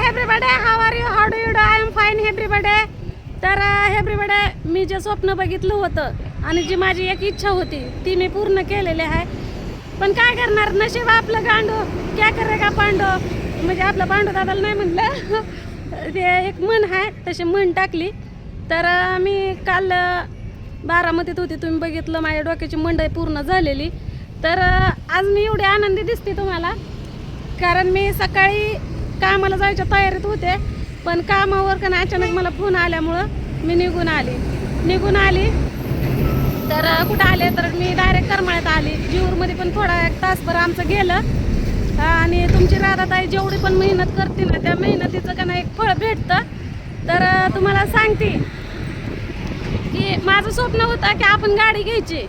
Everybody, how are you, how do you do, I am fine everybody. तर everybody, मी जे स्वप्न बघितलं होतं आणि जी माझी एक इच्छा होती ती मी पूर्ण केलेली आहे. पण काय करणार, नशीब आपलं गांडो, क्या करेगा पांडो. म्हणजे आपलं पांडू दादाला नाही म्हणलं ते एक मन आहे, तशी मन टाकली. तर मी काल बारामतीत होती, तुम्ही बघितलं माझ्या डोक्याची मंडई पूर्ण झालेली. तर आज मी एवढी आनंदी दिसते तुम्हाला, कारण मी सकाळी कामाला जायच्या तयारीत होते, पण कामावर का अचानक मला फोन आल्यामुळं मी निघून आली. तर कुठं आले, तर मी डायरेक्ट करमाळ्यात आली. जीवरमध्ये पण थोडा एक तासभर आमचं गेलं. आणि तुमची राधाताई जेवढी पण मेहनत करते ना, त्या मेहनतीचं का नाही एक फळ भेटतं. तर तुम्हाला सांगते की माझं स्वप्न होतं की आपण गाडी घ्यायची.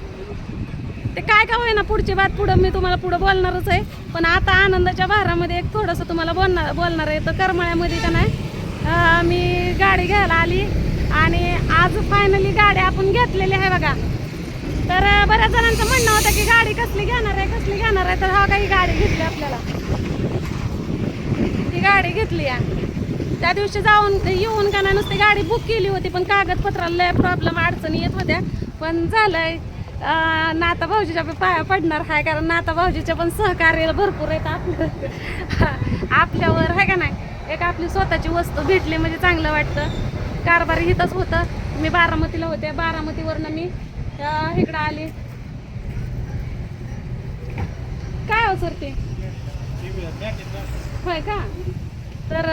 ते काय का होईना, पुढची बात पुढं मी तुम्हाला पुढं बोलणारच आहे. पण आता आनंदाच्या भारामध्ये एक थोडंसं तुम्हाला बोलणार आहे. तर करमाळ्यामध्ये का नाही मी गाडी घ्यायला आली आणि आज फायनली गाडी आपण घेतलेली आहे बघा. तर बऱ्याच जणांचं म्हणणं होतं की गाडी कसली घेणार आहे. तर हा काही गाडी घेतली आपल्याला, ती गाडी घेतली आहे. त्या दिवशी येऊन का नाही नुसती गाडी बुक केली होती, पण कागदपत्राला लय प्रॉब्लेम अडचणी येत होत्या. पण झालंय, नाता भाऊजीच्या पाया पडणार आहे, कारण नाता भाऊजीच्या पण सहकार्य भरपूर आहेत आपल्यावर आहे का नाही. एक आपली स्वतःची वस्तू भेटली म्हणजे चांगलं वाटतं. कारभार हितच होतं. मी बारामतीला होते, बारामतीवरनं मी इकडं आली. काय हो सर ते होय का. तर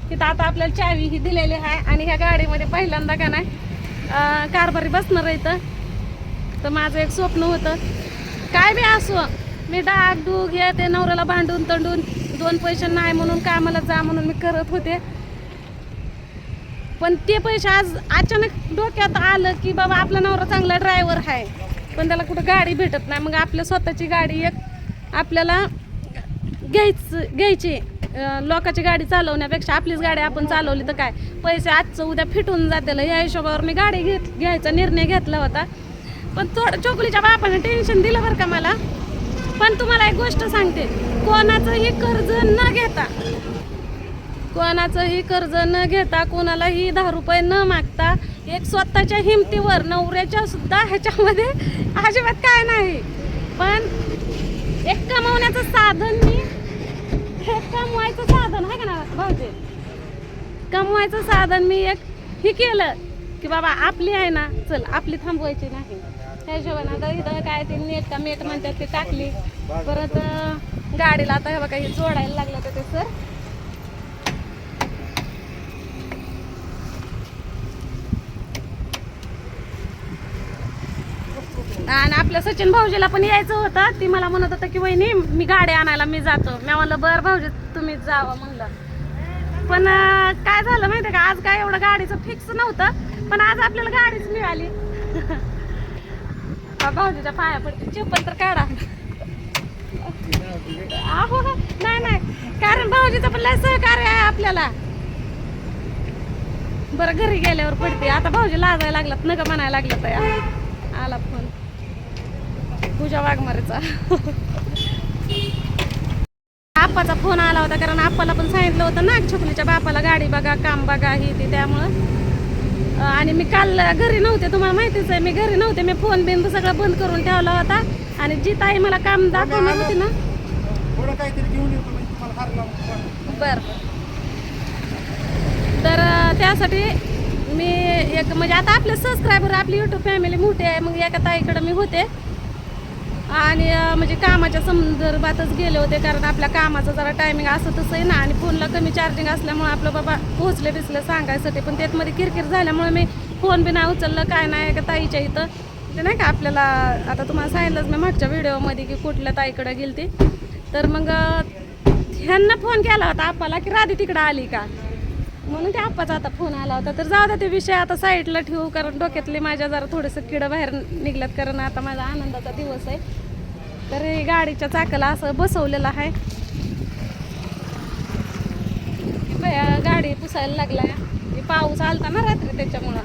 तिथं आता आपल्याला चावी ही दिलेली आहे आणि ह्या गाडीमध्ये पहिल्यांदा का नाही कारभारी बसणार इथं. तर माझं एक स्वप्न होतं, काय बी असो, मी डाग डूग या ते नवऱ्याला भांडून तंडून 2 पैसे नाही म्हणून कामाला जा म्हणून मी करत होते. पण ते पैसे आज अचानक डोक्यात आलं की बाबा आपला नवरा चांगला ड्रायव्हर आहे, पण त्याला कुठं गाडी भेटत नाही. मग आपल्या स्वतःची गाडी एक आपल्याला घ्यायची. लोकांची गाडी चालवण्यापेक्षा आपलीच गाडी आपण चालवली तर काय, पैसे आजचं उद्या फिटून जातील. या हिशोबावर मी गाडी घ्यायचा निर्णय घेतला होता. पण थोडं चोकलीच्या बापाने टेन्शन दिलं बरं का मला. पण तुम्हाला एक गोष्ट सांगते, कोणाचंही कर्ज न घेता कोणालाही 10 रुपये न मागता एक स्वतःच्या हिमतीवर, नवऱ्याच्या सुद्धा ह्याच्यामध्ये अजिबात काय नाही, पण एक कमवण्याचं साधन, कमवायचं साधन आहे का ना भाऊजी, कमवायचं साधन मी एक हे केलं की बाबा आपली आहे ना, चल आपली थांबवायची नाही. त्या हिशोबाने आता इथं काय ते मेट म्हणतात ते टाकली. परत गाडीला आता हे बघा हे जोडायला लागलं तर ते सर. आणि आपल्या सचिन भाऊजीला पण यायचं होतं. ती मला म्हणत होतं की वहिनी मी गाडी आणायला मी जातो. मी म्हणलं बरं भाऊजी तुम्हीच जावं म्हणलं. पण काय झालं माहिती आहे का, आज काय एवढं गाडीचं फिक्स नव्हतं, पण आज आपल्याला गाडीच मिळाली. भाऊजीच्या पाया पडते, चप्पल तर काढा. अहो नाही, कारण भाऊजीचं पण लय सहकार्य आहे आपल्याला. बरं घरी गेल्यावर पडते. आता भाऊजी लाजायला लागलात, नका म्हणायला लागलं तर आला फोन पूजा वाघमारेचा. आप्पाचा फोन आला होता, कारण आप्पाला पण सांगितलं होतं ना छोकलीच्या बापाला गाडी बघा, काम बघा ही ती, त्यामुळं. आणि मी काल घरी नव्हते, तुम्हाला माहितीच आहे मी घरी नव्हते. मी फोन बिन सगळं बंद करून ठेवला होता. आणि जी ताई मला काम दाखवणार होती ना, बर, तर त्यासाठी मी एक म्हणजे आता आपले सबस्क्रायबर, आपली यूट्यूब फॅमिली मोठी आहे. मग एका ताईकडे मी होते आणि म्हणजे कामाच्या संदर्भातच गेले होते, कारण आपल्या कामाचं जरा टायमिंग असं तसं आहे ना, आणि फोनला कमी चार्जिंग असल्यामुळे आपलं बाबा पोहोचले बिसले सांगायसाठी. पण त्यातमध्ये किरकिर झाल्यामुळे मी फोन बी नाही उचललं, काय नाही. एका ताईच्या इथं ते नाही का आपल्याला आता तुम्हाला सांगितलंच मी मागच्या व्हिडिओमध्ये की कुठल्या ताईकडे गेलती. तर मग ह्यांना फोन केला होता आप्पाला की राधी तिकडं आली का, म्हणून त्या आप्पाचा आता फोन आला होता. तर जाऊ द्या ते विषय आता साईडला ठेवू, कारण डोक्यातले माझ्या जरा थोडंसं किडं बाहेर निघल्यात, कारण आता माझा आनंदाचा दिवस आहे. तर हे गाडीच्या चाकाला असं बसवलेलं आहे. गाडी पुसायला लागलाय, पाऊस आलता ना रात्री त्याच्यामुळं.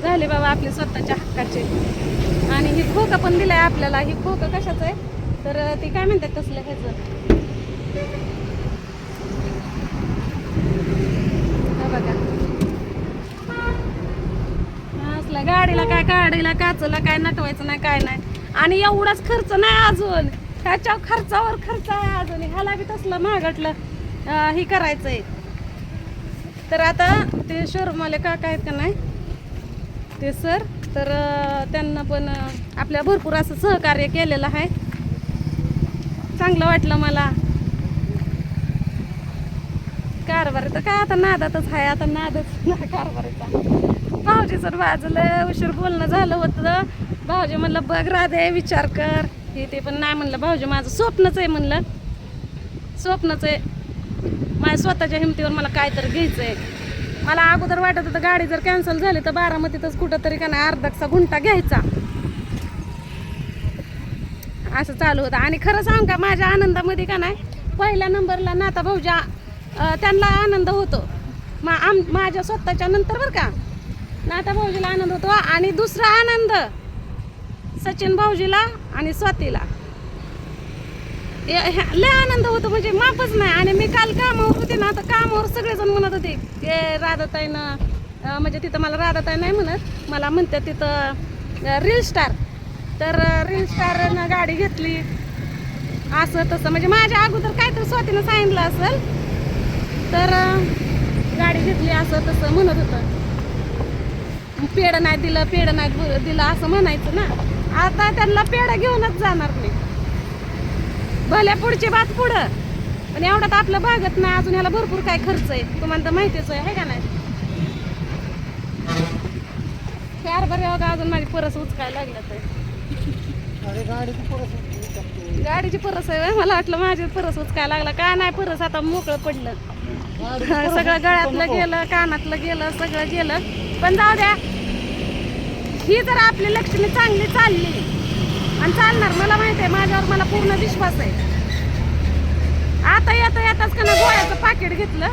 झाले बाबा आपले स्वतःच्या हक्काचे. आणि ही खोकं पण दिलंय आपल्याला. ही खोकं कशाचं आहे तर ती काय म्हणतात तसलं ह्याचं गाडीला काय काढायला काचला काय नटवायचं नाही काय नाही. आणि एवढाच खर्च नाही अजून, ह्याच्या खर्चावर खर्च आहे अजून. ह्याला बी तसलं महागटलं ही करायचंय. तर आता ते शोरूमवाले काका आहेत का नाही ते सर, तर त्यांना पण आपल्या भरपूर असं सहकार्य केलेलं आहे. चांगलं वाटलं मला. कारभार तर काय आता नादातच आहे, आता नादच नाही कारभाराचा. भाऊजीचं बाजूला उशीर बोलणं झालं होतं. भाऊजी म्हणलं बघ राधे विचार कर हे ते, पण नाही म्हणलं भाऊजी माझं स्वप्नच आहे, म्हणलं स्वप्नच आहे. माझ्या स्वतःच्या हिमतीवर मला काय तर घ्यायचं आहे. मला अगोदर वाटत होतं गाडी जर कॅन्सल झाली तर बारामतीतच कुठं तरी का नाही अर्धाचा गुंठा घ्यायचा, असं चालू होतं. आणि खरं सांग का माझ्या आनंदामध्ये का नाही पहिल्या नंबरला नाता भाऊजा त्यांना आनंद होतो. माझ्या स्वतःच्या नंतर बरं का नाता भाऊजीला आनंद होतो. आणि दुसरा आनंद सचिन भाऊजीला आणि स्वातीला लय आनंद होतो, म्हणजे मापच नाही. आणि मी काल कामावर होते ना, तर कामावर सगळेजण म्हणत होते की राधाताईनं, म्हणजे तिथं मला राधाताई नाही म्हणत, मला म्हणतात तिथं रील स्टार. तर रील स्टारनं गाडी घेतली असं तसं, म्हणजे माझ्या अगोदर काय तर स्वातीनं सांगितलं असेल तर गाडी घेतली असं तसं म्हणत होतं. पेड नाही दिलं, पेड नाही दिलं असं म्हणायचं ना. आता त्यांना पेड घेऊनच जाणार मी, भल्या पुढची बात पुढं. पण एवढ्यात आपलं भागत नाही अजून, ह्याला भरपूर काय खर्च आहे, तुम्हाला तर माहितीच आहे का नाही. कारभार बघा अजून माझी परस उचकायला लागल्यात आहे. गाडीची परस आहे, मला वाटलं माझी परस उचकायला लागला. काय नाही, परस आता मोकळं पडलं. सगळं गळ्यातलं गेलं, कानातलं गेलं, सगळं गेलं. पण जाऊ द्या, ही जर आपली लक्ष्मी चांगली चालली आणि चालणार, मला माहिती आहे, माझ्यावर मला पूर्ण विश्वास आहे. आता येताच का ना गोळ्याचं पाकिट घेतलं,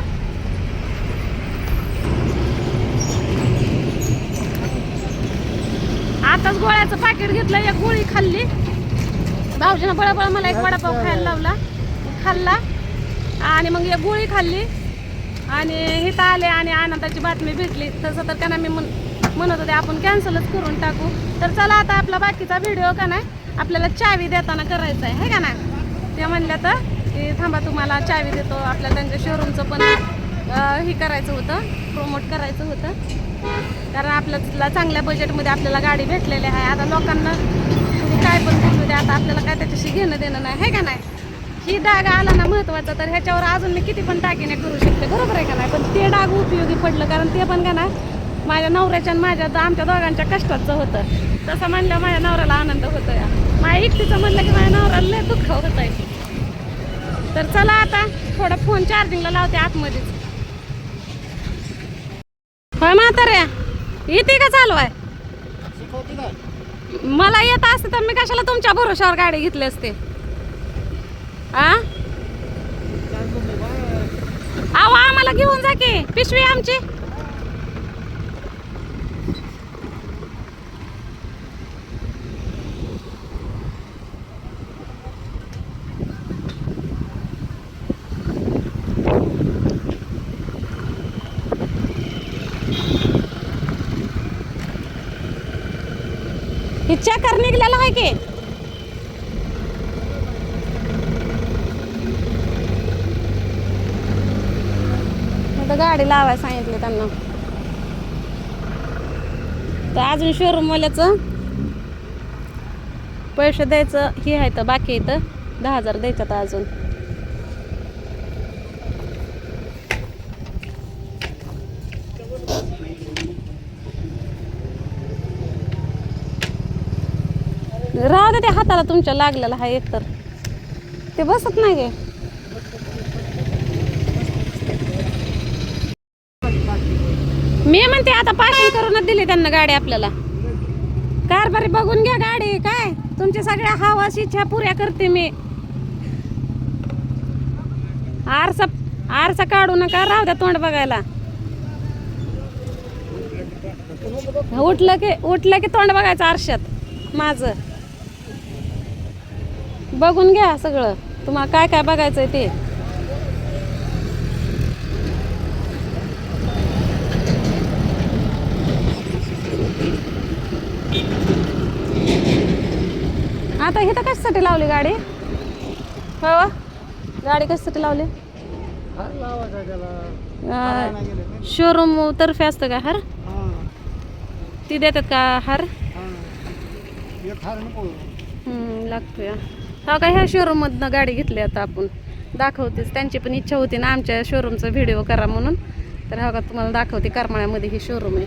आताच गोळ्याचं पाकिट घेतलं, एक गोळी खाल्ली. भाऊजीनं बळबळ मला एक वडापाव खायला लावला, खाल्ला आणि मग एक गोळी खाल्ली आणि इथं आले आणि आनंदाची बातमी भेटली. तसं तर त्यांना मी म्हणत होते आपण कॅन्सलच करून टाकू. तर चला आता आपला बाकीचा व्हिडिओ का नाही आपल्याला चावी देताना करायचा आहे का नाही. ते म्हणल्या तर की थांबा तुम्हाला चावी देतो. आपल्याला त्यांच्या शोरूमचं पण हे करायचं होतं, प्रमोट करायचं होतं, कारण आपल्याला चांगल्या बजेटमध्ये आपल्याला गाडी भेटलेली आहे. आता लोकांना तुम्ही काय पण बोलू द्या, आता आपल्याला काय त्याच्याशी घेणं देणं नाही आहे का नाही. ही डाग आला ना महत्त्वाचा, तर ह्याच्यावर अजून मी किती पण दागिने करू शकते, बरोबर आहे का नाही. पण ते डाग उपयोगी पडलं, कारण ते पण का नाही माझ्या नवऱ्याच्या आणि आमच्या दोघांच्या कष्टाचं होतं. तसं म्हणलं माझ्या नवऱ्याला आनंद होतो या. माझ्या एकटीचं म्हणलं की माझ्या नवऱ्याला लय दुःख होत आहे. तर चला आता थोडा फोन चार्जिंगला लावते आतमध्येच. होय म्हाताऱ्या येते का चालू आहे. मला येत असते तर मी कशाला तुमच्या भरोशावर गाडी घेतली असते. अहो आम्हाला घेऊन जा की, पिशवी आमची. ही चक्कर निघलेला आहे की. गाडी लावायला सांगितले त्यांना. तर अजून शोरूमवाल्याचं पैसे द्यायचं हे आहे तर बाकी येतं 10,000 द्यायचं तर अजून. राहू दे, ते हाताला तुमच्या लागलेला हा एकतर ते बसत नाही गे. मी म्हणते आता पासिंग करूनच दिली त्यांना गाडी आपल्याला. कारभारी बघून घ्या गाडी, काय तुमच्या सगळ्या हवास इच्छा पुऱ्या करते मी. आरसा काढू नका, राहू द्या तोंड बघायला. उठलं की तोंड बघायचं आरशात माझं. बघून घ्या सगळं, तुम्हाला काय काय बघायचंय ते. आता इथं कशासाठी लावली गाडी? हो गाडी कशासाठी लावली? शोरूम तर्फे असतं का हार? ती देतात का हार? लागतोय हा का. ह्या शोरूम मधनं गाडी घेतली आता आपण दाखवतेच. त्यांची पण इच्छा होती ना आमच्या शोरूमचा व्हिडिओ करा म्हणून. तर हा का तुम्हाला दाखवते करमाळ्यामध्ये हे शोरूम आहे.